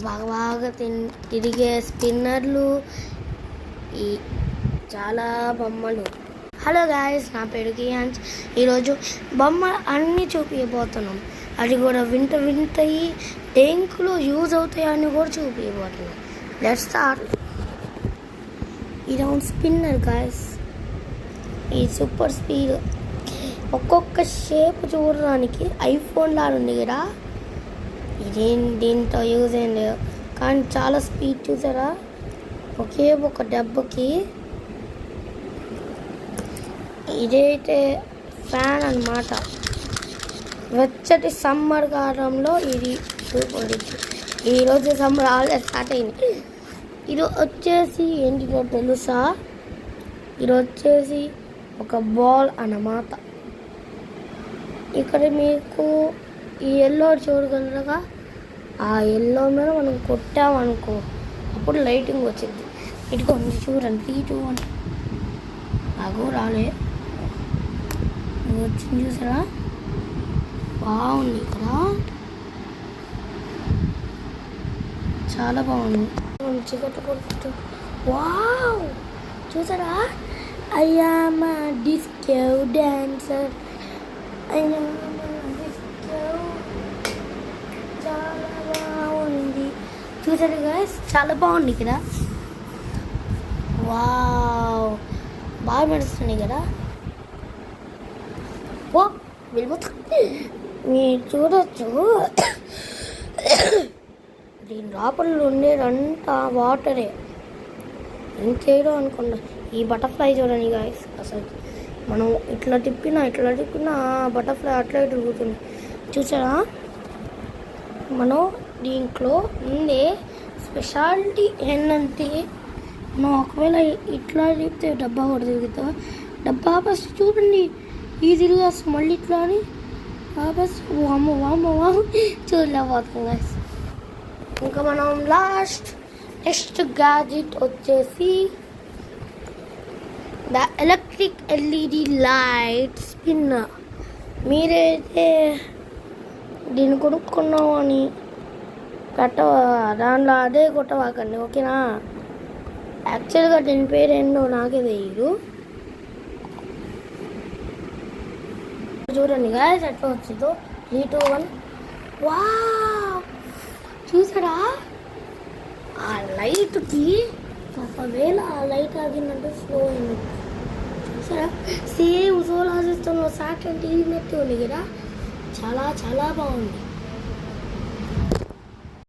బాగా బాగా తిరిగే స్పిన్నర్లు, ఈ చాలా బొమ్మలు. హలో గాయస్, నా పేరు కియాన్స్. ఈరోజు బొమ్మలు అన్నీ చూపించబోతున్నాం. అది కూడా వింతవి టెంకులు యూజ్ అవుతాయని కూడా చూపించబోతున్నాం. Let's start. ఈ రౌండ్ స్పిన్నర్ గాయస్, ఈ సూపర్ స్పీడ్. ఒక్కొక్క షేప్ చూడడానికి ఐఫోన్ లాగా ఉంది కదా. దీంతో యూజ్ ఏం లేదు, కానీ చాలా స్పీడ్. చూసారా, ఒకే ఒక దెబ్బకి. ఇదైతే ఫ్యాన్ అన్నమాట. వెచ్చటి సమ్మర్ కాలంలో ఇది సూపర్. ఈరోజు సమ్మర్ ఆల్రెడీ స్టార్ట్ అయింది. ఇది వచ్చేసి ఏంటిదో తెలుసా? ఇది వచ్చేసి ఒక బాల్ అన్నమాట. ఇక్కడ మీకు ఈ ఎల్లో చూడగలరుగా, ఆ ఎల్లో మీద మనం కొట్టామనుకో అప్పుడు లైటింగ్ వచ్చింది. ఇటుకో చూడండి, 3, 2, 1 నాకు రాలే, వచ్చింది చూసారా? బాగుంది ఇక్కడ, చాలా బాగుంది. చికట్టు కొట్టు. వావ్, చూసారా? I am a disco dancer. చాలా బాగుంది. చూసారు గాయస్, చాలా బాగుంది కదా. వావ్, బాగా మెరుస్తుంది కదా. ఓ వెళ్ళిపోతుంది, మీరు చూడొచ్చు. దీని లోపల ఉండేదంతా వాటరే, ఇంకేదో అనుకున్నా. ఈ బటర్ఫ్లై చూడండి గాయస్, అసలు మనం ఇట్లా తిప్పినా బటర్ఫ్లై అట్లా తిరుగుతుంది. చూసారా? మనం దీంట్లో ఉండే స్పెషాలిటీ ఏంటంటే, మనం ఒకవేళ ఇట్లా తిప్పితే డబ్బా కూడా తిరుగుతా. డబ్బా ఫస్ట్ చూడండి, ఈ తిరిగి వస్తుంది మళ్ళీ ఇట్లా అని ఫస్ట్ వామ చూడలేకపోతుంది గాయస్. ఇంకా మనం నెక్స్ట్ గ్యాజెట్ వచ్చేసి the electric LED light spinner. మీరైతే దీన్ని కొనుక్కున్నావు అని దాంట్లో అదే కొట్టవాకండి, ఓకేనా? యాక్చువల్గా దీని పేరు ఏంటో నాకే తెలియదు. చూడండి గాయస్ ఎట్లా వచ్చిందో. 3, 2, 1 వావ్, చూసారా? ఆ లైట్కి ఒకవేళ ఆ లైట్ ఆగిందంటే స్లో అయింది. చూసారా? సేమ్ సోలార్ సిస్టంలో సాటర్న్ టీవీ నెట్ ఉంది కదా, చాలా చాలా బాగుంది.